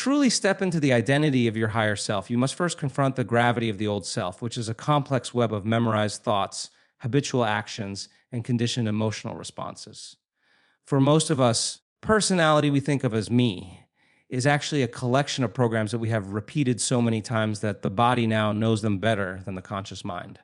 truly step into the identity of your higher self, you must first confront the gravity of the old self, which is a complex web of memorized thoughts, habitual actions, and conditioned emotional responses. For most of us, personality we think of as me is actually a collection of programs that we have repeated so many times that the body now knows them better than the conscious mind.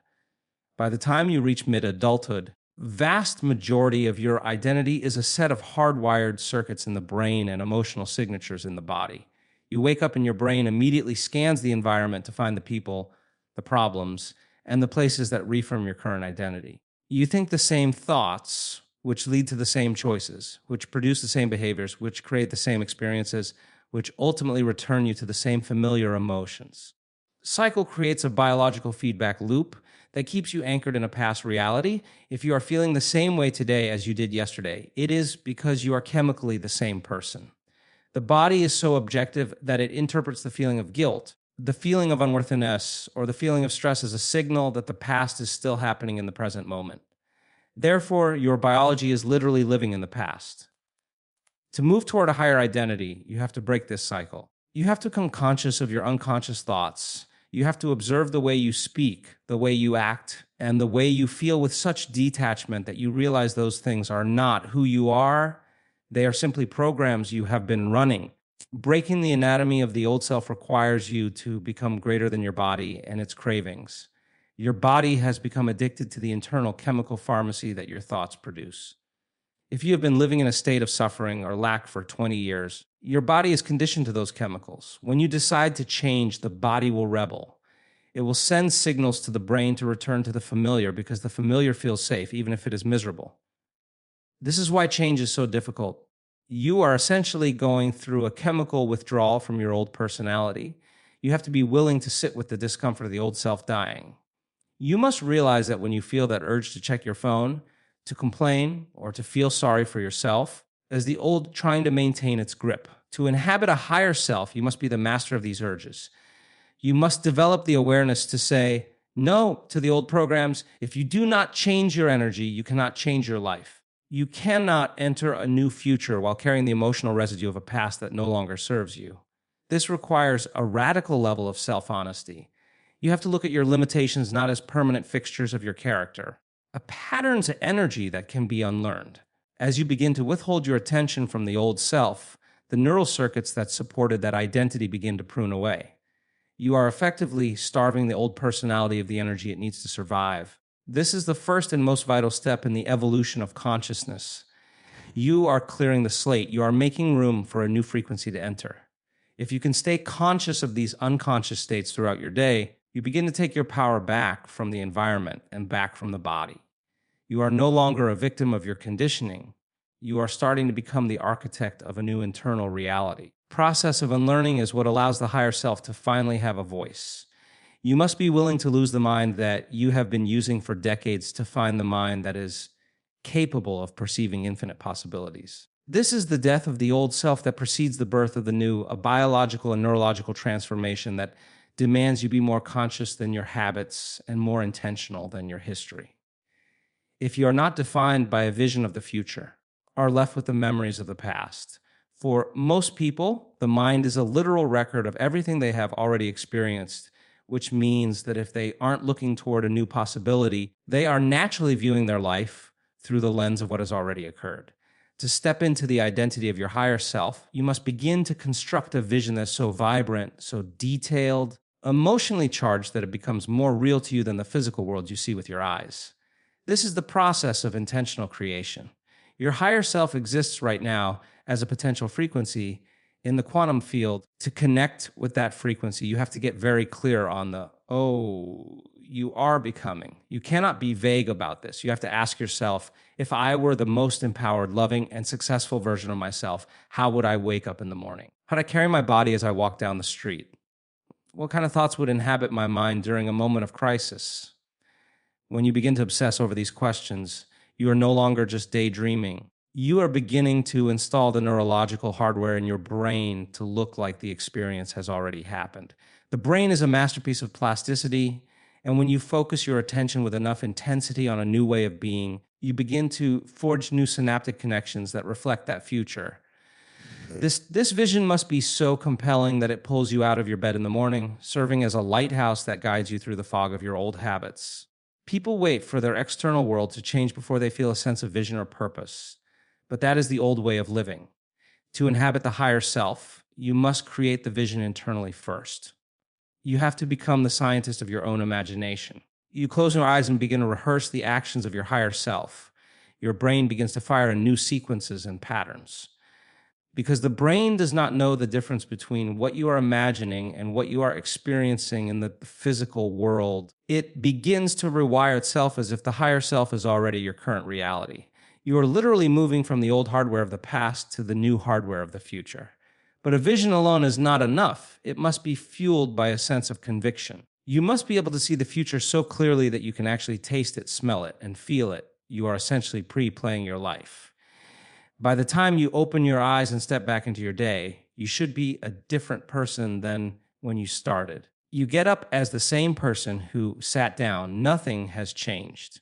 By the time you reach mid-adulthood, vast majority of your identity is a set of hardwired circuits in the brain and emotional signatures in the body. You wake up and your brain immediately scans the environment to find the people, the problems, and the places that reaffirm your current identity. You think the same thoughts, which lead to the same choices, which produce the same behaviors, which create the same experiences, which ultimately return you to the same familiar emotions. Cycle creates a biological feedback loop that keeps you anchored in a past reality. If you are feeling the same way today as you did yesterday, it is because you are chemically the same person. The body is so objective that it interprets the feeling of guilt, the feeling of unworthiness, or the feeling of stress as a signal that the past is still happening in the present moment. Therefore, your biology is literally living in the past. To move toward a higher identity, you have to break this cycle. You have to become conscious of your unconscious thoughts. You have to observe the way you speak, the way you act, and the way you feel with such detachment that you realize those things are not who you are. They are simply programs you have been running. Breaking the anatomy of the old self requires you to become greater than your body and its cravings. Your body has become addicted to the internal chemical pharmacy that your thoughts produce. If you have been living in a state of suffering or lack for 20 years, your body is conditioned to those chemicals. When you decide to change, the body will rebel. It will send signals to the brain to return to the familiar because the familiar feels safe, even if it is miserable. This is why change is so difficult. You are essentially going through a chemical withdrawal from your old personality. You have to be willing to sit with the discomfort of the old self dying. You must realize that when you feel that urge to check your phone, to complain, or to feel sorry for yourself, as the old trying to maintain its grip. To inhabit a higher self, you must be the master of these urges. You must develop the awareness to say no to the old programs. If you do not change your energy, you cannot change your life. You cannot enter a new future while carrying the emotional residue of a past that no longer serves you. This requires a radical level of self-honesty. You have to look at your limitations not as permanent fixtures of your character, a pattern's energy that can be unlearned. As you begin to withhold your attention from the old self, the neural circuits that supported that identity begin to prune away. You are effectively starving the old personality of the energy it needs to survive. This is the first and most vital step in the evolution of consciousness. You are clearing the slate. You are making room for a new frequency to enter. If you can stay conscious of these unconscious states throughout your day, you begin to take your power back from the environment and back from the body. You are no longer a victim of your conditioning. You are starting to become the architect of a new internal reality. The process of unlearning is what allows the higher self to finally have a voice. You must be willing to lose the mind that you have been using for decades to find the mind that is capable of perceiving infinite possibilities. This is the death of the old self that precedes the birth of the new, a biological and neurological transformation that demands you be more conscious than your habits and more intentional than your history. If you are not defined by a vision of the future, are left with the memories of the past. For most people, the mind is a literal record of everything they have already experienced, which means that if they aren't looking toward a new possibility, they are naturally viewing their life through the lens of what has already occurred. To step into the identity of your higher self, you must begin to construct a vision that's so vibrant, so detailed, emotionally charged that it becomes more real to you than the physical world you see with your eyes. This is the process of intentional creation. Your higher self exists right now as a potential frequency in the quantum field. To connect with that frequency, you have to get very clear on you are becoming. You cannot be vague about this. You have to ask yourself, if I were the most empowered, loving, and successful version of myself, how would I wake up in the morning? How would I carry my body as I walk down the street? What kind of thoughts would inhabit my mind during a moment of crisis? When you begin to obsess over these questions, you are no longer just daydreaming. You are beginning to install the neurological hardware in your brain to look like the experience has already happened. The brain is a masterpiece of plasticity, and when you focus your attention with enough intensity on a new way of being, you begin to forge new synaptic connections that reflect that future. This vision must be so compelling that it pulls you out of your bed in the morning, serving as a lighthouse that guides you through the fog of your old habits. People wait for their external world to change before they feel a sense of vision or purpose. But that is the old way of living. To inhabit the higher self, you must create the vision internally first. You have to become the scientist of your own imagination. You close your eyes and begin to rehearse the actions of your higher self. Your brain begins to fire in new sequences and patterns. Because the brain does not know the difference between what you are imagining and what you are experiencing in the physical world, it begins to rewire itself as if the higher self is already your current reality. You are literally moving from the old hardware of the past to the new hardware of the future. But a vision alone is not enough. It must be fueled by a sense of conviction. You must be able to see the future so clearly that you can actually taste it, smell it, and feel it. You are essentially pre-playing your life. By the time you open your eyes and step back into your day, you should be a different person than when you started. You get up as the same person who sat down. Nothing has changed.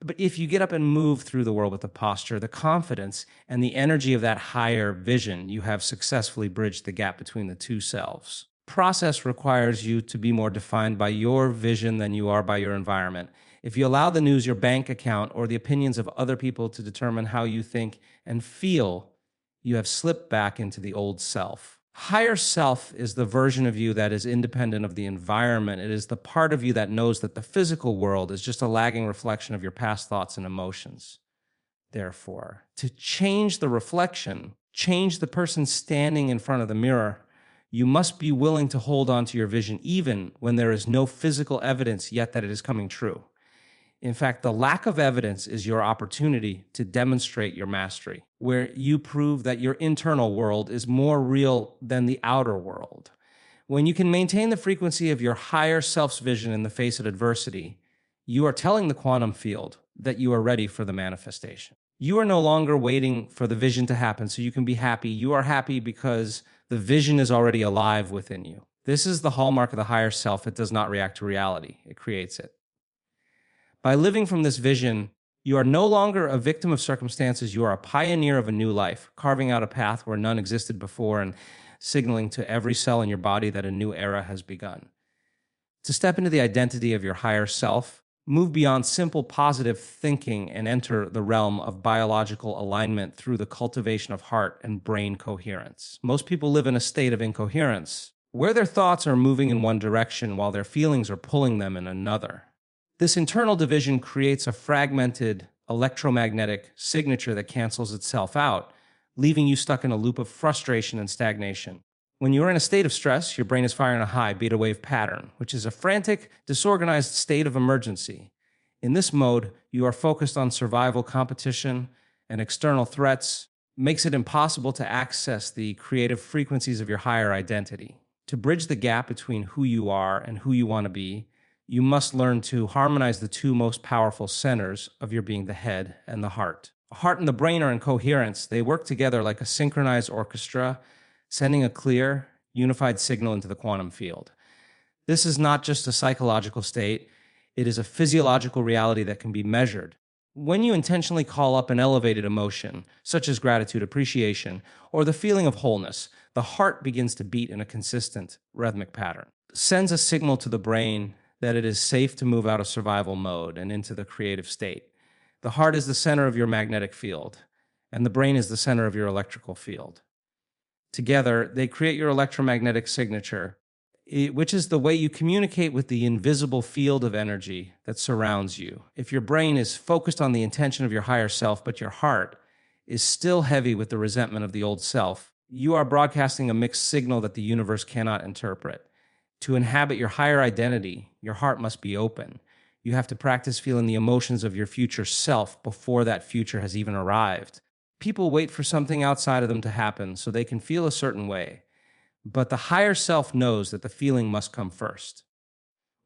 But if you get up and move through the world with the posture, the confidence, and the energy of that higher vision, you have successfully bridged the gap between the two selves. Process requires you to be more defined by your vision than you are by your environment. If you allow the news, your bank account, or the opinions of other people to determine how you think and feel, you have slipped back into the old self. Higher self is the version of you that is independent of the environment. It is the part of you that knows that the physical world is just a lagging reflection of your past thoughts and emotions. Therefore, to change the reflection, change the person standing in front of the mirror, you must be willing to hold on to your vision even when there is no physical evidence yet that it is coming true. In fact, the lack of evidence is your opportunity to demonstrate your mastery, where you prove that your internal world is more real than the outer world. When you can maintain the frequency of your higher self's vision in the face of adversity, you are telling the quantum field that you are ready for the manifestation. You are no longer waiting for the vision to happen so you can be happy. You are happy because the vision is already alive within you. This is the hallmark of the higher self. It does not react to reality. It creates it. By living from this vision, you are no longer a victim of circumstances. You are a pioneer of a new life, carving out a path where none existed before and signaling to every cell in your body that a new era has begun. To step into the identity of your higher self, move beyond simple positive thinking and enter the realm of biological alignment through the cultivation of heart and brain coherence. Most people live in a state of incoherence, where their thoughts are moving in one direction while their feelings are pulling them in another. This internal division creates a fragmented electromagnetic signature that cancels itself out, leaving you stuck in a loop of frustration and stagnation. When you are in a state of stress, your brain is firing a high beta wave pattern, which is a frantic, disorganized state of emergency. In this mode, you are focused on survival, competition, and external threats, makes it impossible to access the creative frequencies of your higher identity. To bridge the gap between who you are and who you want to be, you must learn to harmonize the two most powerful centers of your being, the head and the heart. The heart and the brain are in coherence. They work together like a synchronized orchestra, sending a clear, unified signal into the quantum field. This is not just a psychological state. It is a physiological reality that can be measured. When you intentionally call up an elevated emotion, such as gratitude, appreciation, or the feeling of wholeness, the heart begins to beat in a consistent, rhythmic pattern. It sends a signal to the brain that it is safe to move out of survival mode and into the creative state. The heart is the center of your magnetic field, and the brain is the center of your electrical field. Together, they create your electromagnetic signature, which is the way you communicate with the invisible field of energy that surrounds you. If your brain is focused on the intention of your higher self, but your heart is still heavy with the resentment of the old self, you are broadcasting a mixed signal that the universe cannot interpret. To inhabit your higher identity, your heart must be open. You have to practice feeling the emotions of your future self before that future has even arrived. People wait for something outside of them to happen so they can feel a certain way. But the higher self knows that the feeling must come first.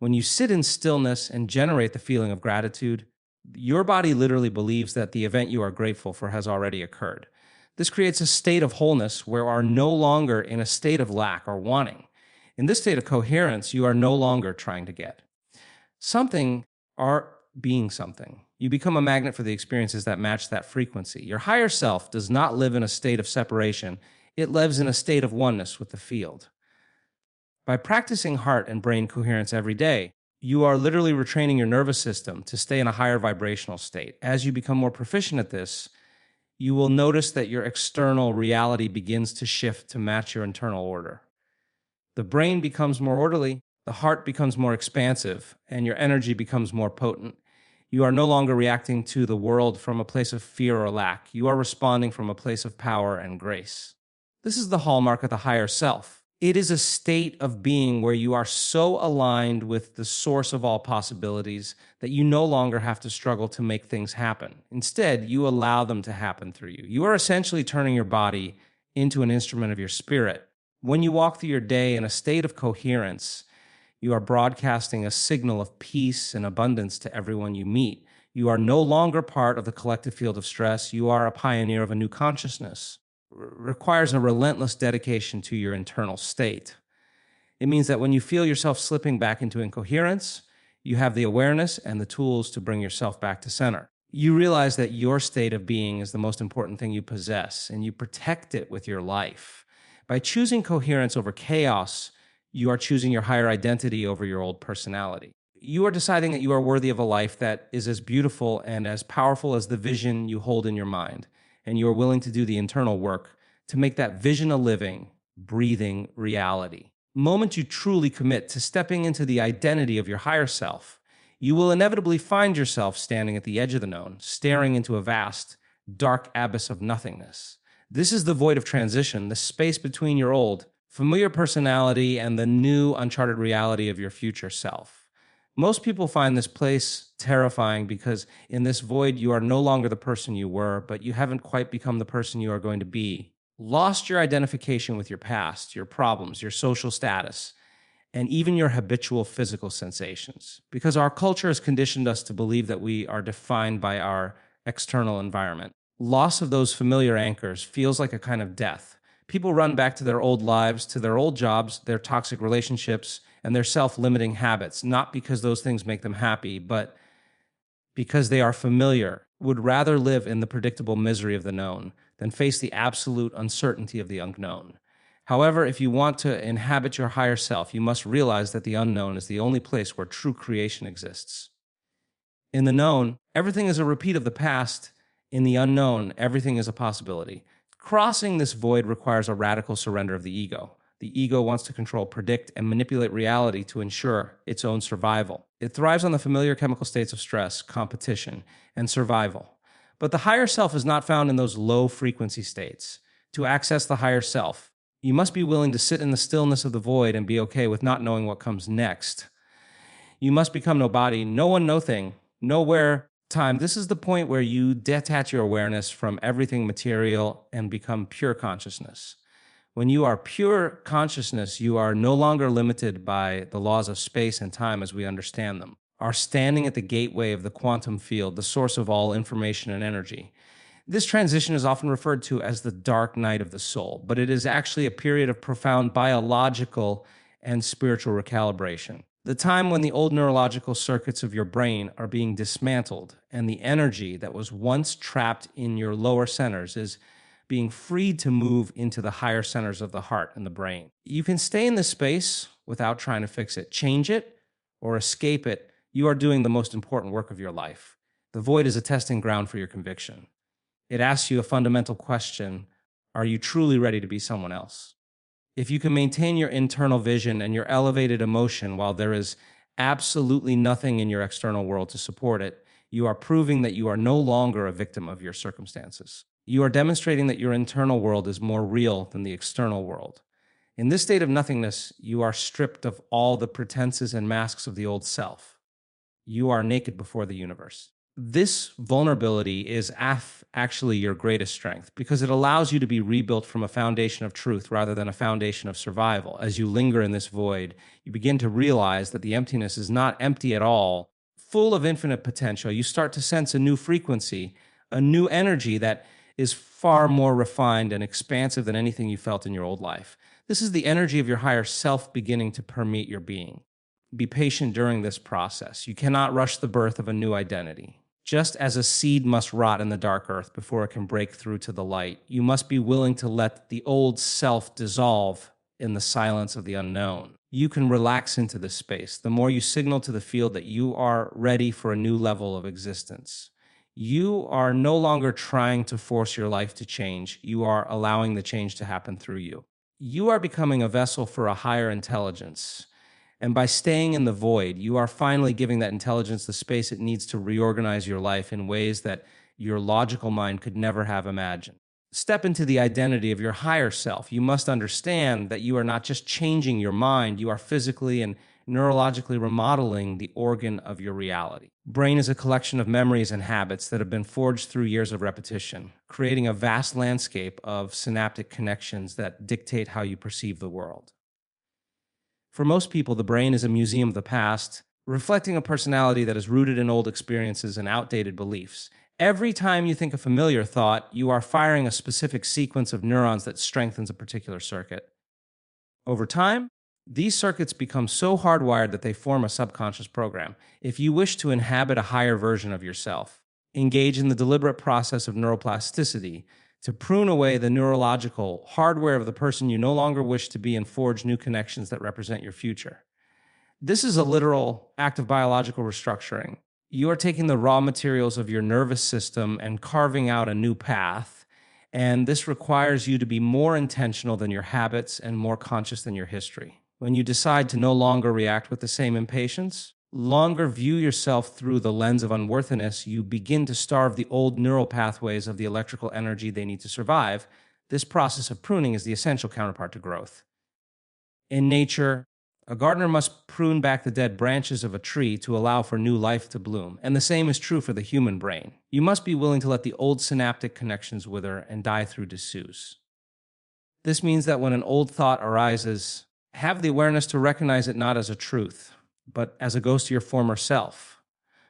When you sit in stillness and generate the feeling of gratitude, your body literally believes that the event you are grateful for has already occurred. This creates a state of wholeness where you are no longer in a state of lack or wanting. In this state of coherence, you are no longer trying to get something or being something. You become a magnet for the experiences that match that frequency. Your higher self does not live in a state of separation. It lives in a state of oneness with the field. By practicing heart and brain coherence every day, you are literally retraining your nervous system to stay in a higher vibrational state. As you become more proficient at this, you will notice that your external reality begins to shift to match your internal order. The brain becomes more orderly, the heart becomes more expansive, and your energy becomes more potent. You are no longer reacting to the world from a place of fear or lack. You are responding from a place of power and grace. This is the hallmark of the higher self. It is a state of being where you are so aligned with the source of all possibilities that you no longer have to struggle to make things happen. Instead, you allow them to happen through you. You are essentially turning your body into an instrument of your spirit. When you walk through your day in a state of coherence, you are broadcasting a signal of peace and abundance to everyone you meet. You are no longer part of the collective field of stress. You are a pioneer of a new consciousness. Requires a relentless dedication to your internal state. It means that when you feel yourself slipping back into incoherence, you have the awareness and the tools to bring yourself back to center. You realize that your state of being is the most important thing you possess, and you protect it with your life. By choosing coherence over chaos, you are choosing your higher identity over your old personality. You are deciding that you are worthy of a life that is as beautiful and as powerful as the vision you hold in your mind, and you are willing to do the internal work to make that vision a living, breathing reality. The moment you truly commit to stepping into the identity of your higher self, you will inevitably find yourself standing at the edge of the known, staring into a vast, dark abyss of nothingness. This is the void of transition, the space between your old, familiar personality and the new, uncharted reality of your future self. Most people find this place terrifying because in this void, you are no longer the person you were, but you haven't quite become the person you are going to be. Lost your identification with your past, your problems, your social status, and even your habitual physical sensations. Because our culture has conditioned us to believe that we are defined by our external environment. Loss of those familiar anchors feels like a kind of death. People run back to their old lives, to their old jobs, their toxic relationships, and their self-limiting habits, not because those things make them happy, but because they are familiar, would rather live in the predictable misery of the known than face the absolute uncertainty of the unknown. However, if you want to inhabit your higher self, you must realize that the unknown is the only place where true creation exists. In the known, everything is a repeat of the past. In the unknown, everything is a possibility. Crossing this void requires a radical surrender of the ego. The ego wants to control, predict, and manipulate reality to ensure its own survival. It thrives on the familiar chemical states of stress, competition, and survival. But the higher self is not found in those low-frequency states. To access the higher self, you must be willing to sit in the stillness of the void and be okay with not knowing what comes next. You must become no body, no one, no thing, nowhere, time. This is the point where you detach your awareness from everything material and become pure consciousness. When you are pure consciousness, you are no longer limited by the laws of space and time as we understand them. Are standing at the gateway of the quantum field, the source of all information and energy. This transition is often referred to as the dark night of the soul, but it is actually a period of profound biological and spiritual recalibration. The time when the old neurological circuits of your brain are being dismantled and the energy that was once trapped in your lower centers is being freed to move into the higher centers of the heart and the brain. You can stay in this space without trying to fix it, change it, or escape it. You are doing the most important work of your life. The void is a testing ground for your conviction. It asks you a fundamental question: are you truly ready to be someone else? If you can maintain your internal vision and your elevated emotion while there is absolutely nothing in your external world to support it, you are proving that you are no longer a victim of your circumstances. You are demonstrating that your internal world is more real than the external world. In this state of nothingness, you are stripped of all the pretenses and masks of the old self. You are naked before the universe. This vulnerability is actually your greatest strength because it allows you to be rebuilt from a foundation of truth rather than a foundation of survival. As you linger in this void, you begin to realize that the emptiness is not empty at all, full of infinite potential. You start to sense a new frequency, a new energy that is far more refined and expansive than anything you felt in your old life. This is the energy of your higher self beginning to permeate your being. Be patient during this process. You cannot rush the birth of a new identity. Just as a seed must rot in the dark earth before it can break through to the light, you must be willing to let the old self dissolve in the silence of the unknown. You can relax into this space the more you signal to the field that you are ready for a new level of existence. You are no longer trying to force your life to change. You are allowing the change to happen through you. You are becoming a vessel for a higher intelligence. And by staying in the void, you are finally giving that intelligence the space it needs to reorganize your life in ways that your logical mind could never have imagined. Step into the identity of your higher self. You must understand that you are not just changing your mind, you are physically and neurologically remodeling the organ of your reality. Brain is a collection of memories and habits that have been forged through years of repetition, creating a vast landscape of synaptic connections that dictate how you perceive the world. For most people, the brain is a museum of the past, reflecting a personality that is rooted in old experiences and outdated beliefs. Every time you think a familiar thought, you are firing a specific sequence of neurons that strengthens a particular circuit. Over time, these circuits become so hardwired that they form a subconscious program. If you wish to inhabit a higher version of yourself, engage in the deliberate process of neuroplasticity to prune away the neurological hardware of the person you no longer wish to be and forge new connections that represent your future. This is a literal act of biological restructuring. You are taking the raw materials of your nervous system and carving out a new path, and this requires you to be more intentional than your habits and more conscious than your history. When you decide to no longer react with the same impatience, longer view yourself through the lens of unworthiness, you begin to starve the old neural pathways of the electrical energy they need to survive. This process of pruning is the essential counterpart to growth. In nature, a gardener must prune back the dead branches of a tree to allow for new life to bloom, and the same is true for the human brain. You must be willing to let the old synaptic connections wither and die through disuse. This means that when an old thought arises, have the awareness to recognize it not as a truth, but as a ghost of your former self.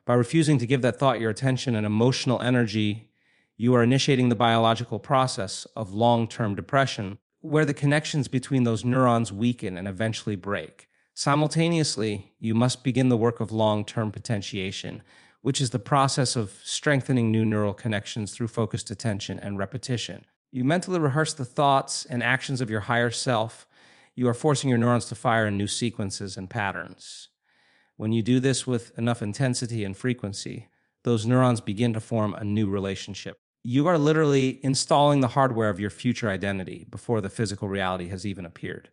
By refusing to give that thought your attention and emotional energy, you are initiating the biological process of long-term depression, where the connections between those neurons weaken and eventually break. Simultaneously, you must begin the work of long-term potentiation, which is the process of strengthening new neural connections through focused attention and repetition. You mentally rehearse the thoughts and actions of your higher self. You are forcing your neurons to fire in new sequences and patterns. When you do this with enough intensity and frequency, those neurons begin to form a new relationship. You are literally installing the hardware of your future identity before the physical reality has even appeared.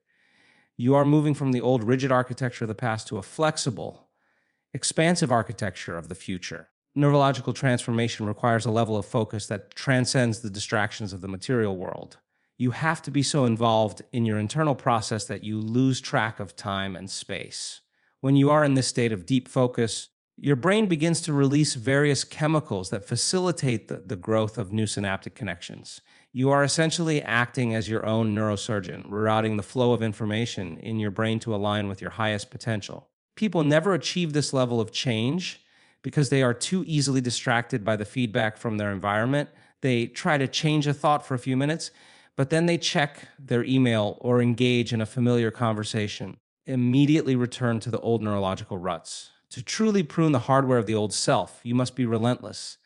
You are moving from the old rigid architecture of the past to a flexible, expansive architecture of the future. Neurological transformation requires a level of focus that transcends the distractions of the material world. You have to be so involved in your internal process that you lose track of time and space. When you are in this state of deep focus, your brain begins to release various chemicals that facilitate the growth of new synaptic connections. You are essentially acting as your own neurosurgeon, rerouting the flow of information in your brain to align with your highest potential. People never achieve this level of change because they are too easily distracted by the feedback from their environment. They try to change a thought for a few minutes, but then they check their email or engage in a familiar conversation, immediately return to the old neurological ruts. To truly prune the hardware of the old self, you must be relentless.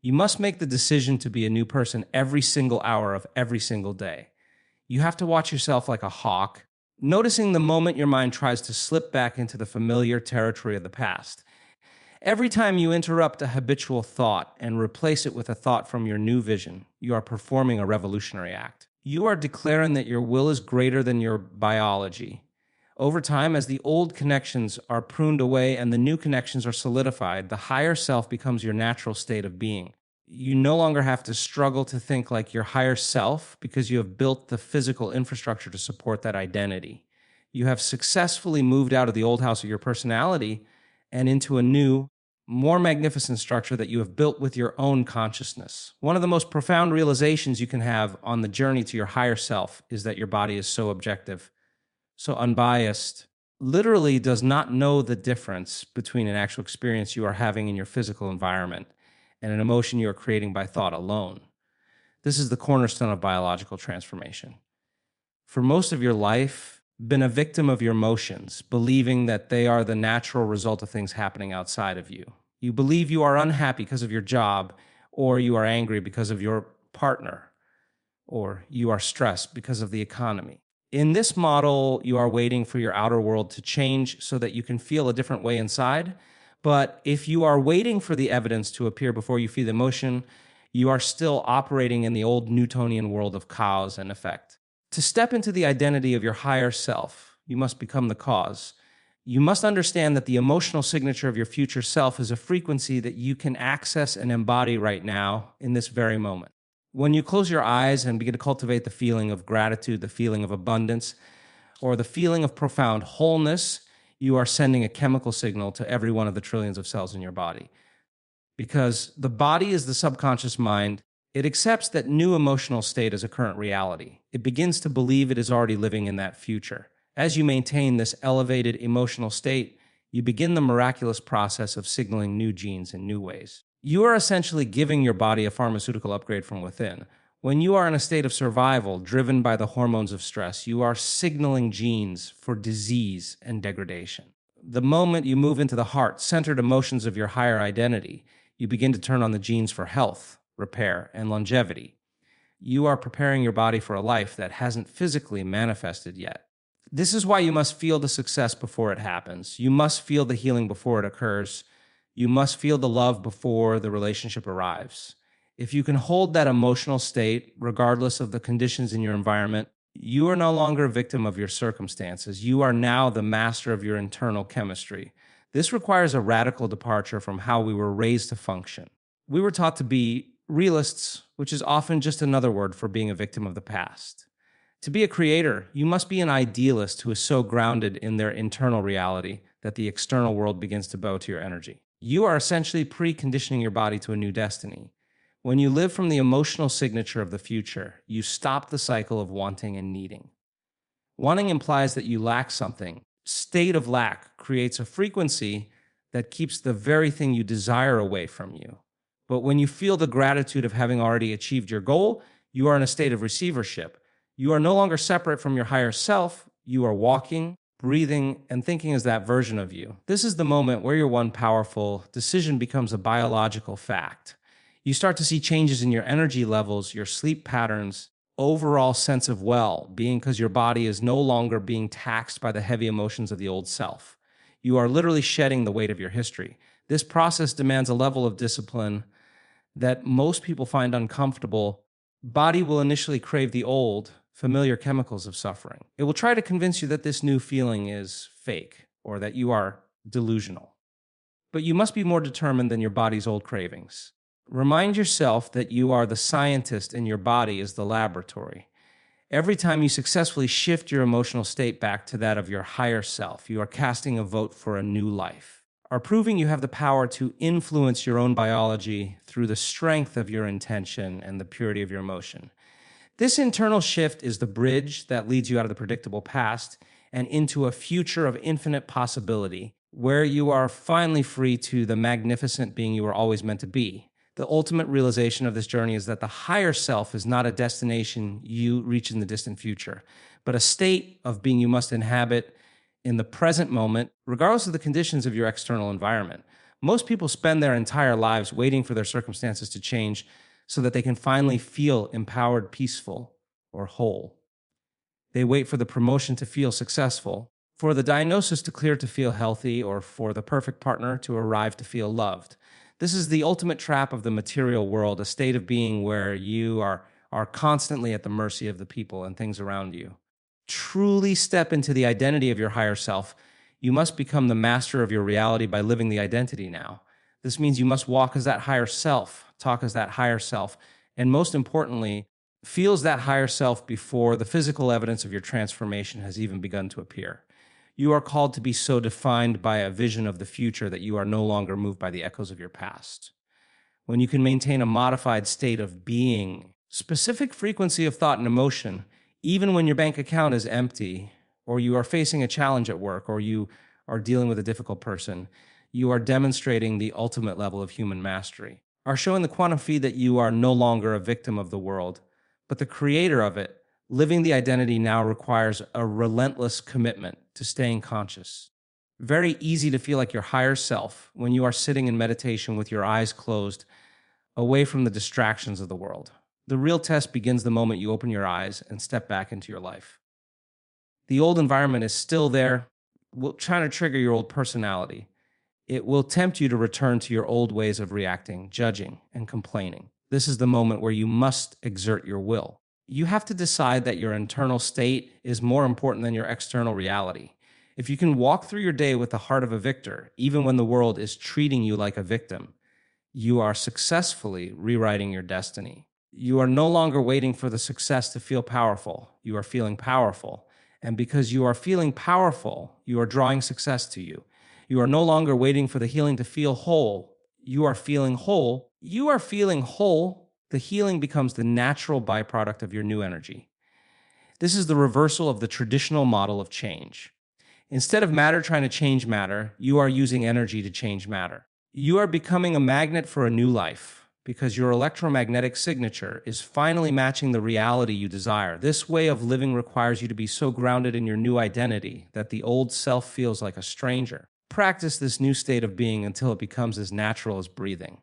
You must make the decision to be a new person every single hour of every single day. You have to watch yourself like a hawk, noticing the moment your mind tries to slip back into the familiar territory of the past. Every time you interrupt a habitual thought and replace it with a thought from your new vision, you are performing a revolutionary act. You are declaring that your will is greater than your biology. Over time, as the old connections are pruned away and the new connections are solidified, the higher self becomes your natural state of being. You no longer have to struggle to think like your higher self because you have built the physical infrastructure to support that identity. You have successfully moved out of the old house of your personality and into a new, more magnificent structure that you have built with your own consciousness. One of the most profound realizations you can have on the journey to your higher self is that your body is so objective, so unbiased, literally does not know the difference between an actual experience you are having in your physical environment and an emotion you are creating by thought alone. This is the cornerstone of biological transformation. For most of your life, been a victim of your emotions, believing that they are the natural result of things happening outside of you. You believe you are unhappy because of your job, or you are angry because of your partner, or you are stressed because of the economy. In this model, you are waiting for your outer world to change so that you can feel a different way inside. But if you are waiting for the evidence to appear before you feel emotion, you are still operating in the old Newtonian world of cause and effect. To step into the identity of your higher self, you must become the cause. You must understand that the emotional signature of your future self is a frequency that you can access and embody right now in this very moment. When you close your eyes and begin to cultivate the feeling of gratitude, the feeling of abundance, or the feeling of profound wholeness, you are sending a chemical signal to every one of the trillions of cells in your body. Because the body is the subconscious mind, it accepts that new emotional state as a current reality. It begins to believe it is already living in that future. As you maintain this elevated emotional state, you begin the miraculous process of signaling new genes in new ways. You are essentially giving your body a pharmaceutical upgrade from within. When you are in a state of survival, driven by the hormones of stress, you are signaling genes for disease and degradation. The moment you move into the heart-centered emotions of your higher identity, you begin to turn on the genes for health, repair, and longevity. You are preparing your body for a life that hasn't physically manifested yet. This is why you must feel the success before it happens. You must feel the healing before it occurs. You must feel the love before the relationship arrives. If you can hold that emotional state, regardless of the conditions in your environment, you are no longer a victim of your circumstances. You are now the master of your internal chemistry. This requires a radical departure from how we were raised to function. We were taught to be realists, which is often just another word for being a victim of the past. To be a creator, you must be an idealist who is so grounded in their internal reality that the external world begins to bow to your energy. You are essentially preconditioning your body to a new destiny. When you live from the emotional signature of the future, you stop the cycle of wanting and needing. Wanting implies that you lack something. State of lack creates a frequency that keeps the very thing you desire away from you. But when you feel the gratitude of having already achieved your goal, you are in a state of receivership. You are no longer separate from your higher self. You are walking, breathing, and thinking as that version of you. This is the moment where your one powerful decision becomes a biological fact. You start to see changes in your energy levels, your sleep patterns, overall sense of well-being, because your body is no longer being taxed by the heavy emotions of the old self. You are literally shedding the weight of your history. This process demands a level of discipline that most people find uncomfortable. Body will initially crave the old, familiar chemicals of suffering. It will try to convince you that this new feeling is fake or that you are delusional. But you must be more determined than your body's old cravings. Remind yourself that you are the scientist and your body is the laboratory. Every time you successfully shift your emotional state back to that of your higher self, you are casting a vote for a new life, are proving you have the power to influence your own biology through the strength of your intention and the purity of your emotion. This internal shift is the bridge that leads you out of the predictable past and into a future of infinite possibility, where you are finally free to the magnificent being you were always meant to be. The ultimate realization of this journey is that the higher self is not a destination you reach in the distant future, but a state of being you must inhabit in the present moment, regardless of the conditions of your external environment. Most people spend their entire lives waiting for their circumstances to change so that they can finally feel empowered, peaceful, or whole. They wait for the promotion to feel successful, for the diagnosis to clear to feel healthy, or for the perfect partner to arrive to feel loved. This is the ultimate trap of the material world, a state of being where you are constantly at the mercy of the people and things around you. Truly step into the identity of your higher self. You must become the master of your reality by living the identity now. This means you must walk as that higher self, talk as that higher self, and most importantly, feel as that higher self before the physical evidence of your transformation has even begun to appear. You are called to be so defined by a vision of the future that you are no longer moved by the echoes of your past. When you can maintain a modified state of being, specific frequency of thought and emotion, even when your bank account is empty, or you are facing a challenge at work, or you are dealing with a difficult person, you are demonstrating the ultimate level of human mastery. Are showing the quantum field that you are no longer a victim of the world, but the creator of it. Living the identity now requires a relentless commitment to staying conscious, Very easy to feel like your higher self when you are sitting in meditation with your eyes closed, away from the distractions of the world. The real test begins the moment you open your eyes and step back into your life. The old environment is still there, trying to trigger your old personality. It will tempt you to return to your old ways of reacting, judging, and complaining. This is the moment where you must exert your will. You have to decide that your internal state is more important than your external reality. If you can walk through your day with the heart of a victor, even when the world is treating you like a victim, you are successfully rewriting your destiny. You are no longer waiting for the success to feel powerful. You are feeling powerful. And because you are feeling powerful, you are drawing success to you. You are no longer waiting for the healing to feel whole. You are feeling whole. You are feeling whole. The healing becomes the natural byproduct of your new energy. This is the reversal of the traditional model of change. Instead of matter trying to change matter, you are using energy to change matter. You are becoming a magnet for a new life because your electromagnetic signature is finally matching the reality you desire. This way of living requires you to be so grounded in your new identity that the old self feels like a stranger. Practice this new state of being until it becomes as natural as breathing.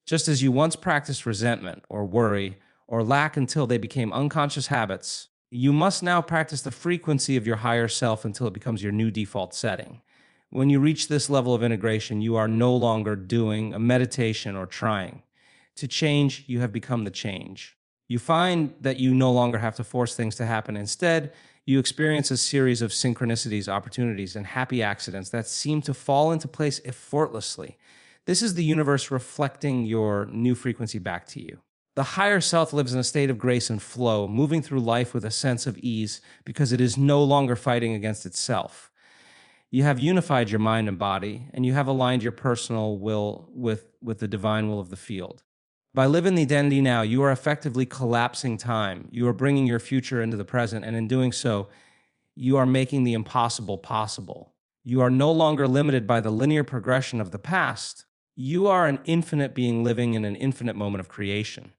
Just as you once practiced resentment or worry or lack until they became unconscious habits, you must now practice the frequency of your higher self until it becomes your new default setting. When you reach this level of integration, you are no longer doing a meditation or trying. To change, you have become the change. You find that you no longer have to force things to happen. Instead, you experience a series of synchronicities, opportunities, and happy accidents that seem to fall into place effortlessly. This is the universe reflecting your new frequency back to you. The higher self lives in a state of grace and flow, moving through life with a sense of ease because it is no longer fighting against itself. You have unified your mind and body, and you have aligned your personal will with the divine will of the field. By living the identity now, you are effectively collapsing time. You are bringing your future into the present, and in doing so, you are making the impossible possible. You are no longer limited by the linear progression of the past. You are an infinite being living in an infinite moment of creation.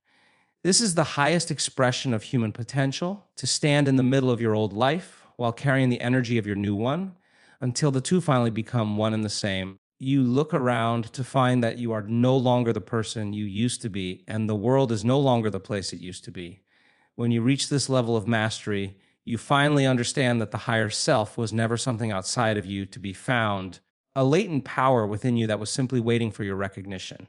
This is the highest expression of human potential, to stand in the middle of your old life while carrying the energy of your new one until the two finally become one and the same. You look around to find that you are no longer the person you used to be, and the world is no longer the place it used to be. When you reach this level of mastery, you finally understand that the higher self was never something outside of you to be found, a latent power within you that was simply waiting for your recognition.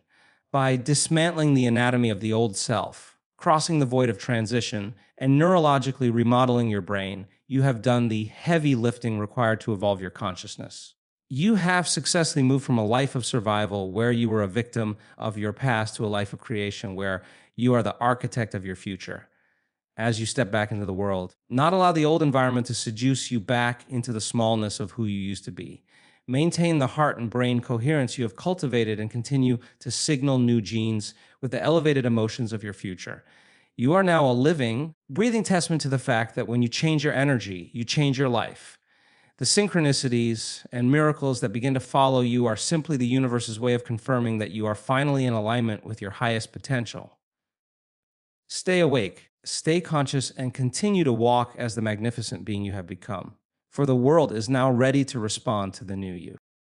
By dismantling the anatomy of the old self, crossing the void of transition, and neurologically remodeling your brain, you have done the heavy lifting required to evolve your consciousness. You have successfully moved from a life of survival where you were a victim of your past to a life of creation where you are the architect of your future. As you step back into the world, not allow the old environment to seduce you back into the smallness of who you used to be. Maintain the heart and brain coherence you have cultivated and continue to signal new genes with the elevated emotions of your future. You are now a living, breathing testament to the fact that when you change your energy, you change your life. The synchronicities and miracles that begin to follow you are simply the universe's way of confirming that you are finally in alignment with your highest potential. Stay awake, stay conscious, and continue to walk as the magnificent being you have become. For the world is now ready to respond to the new you.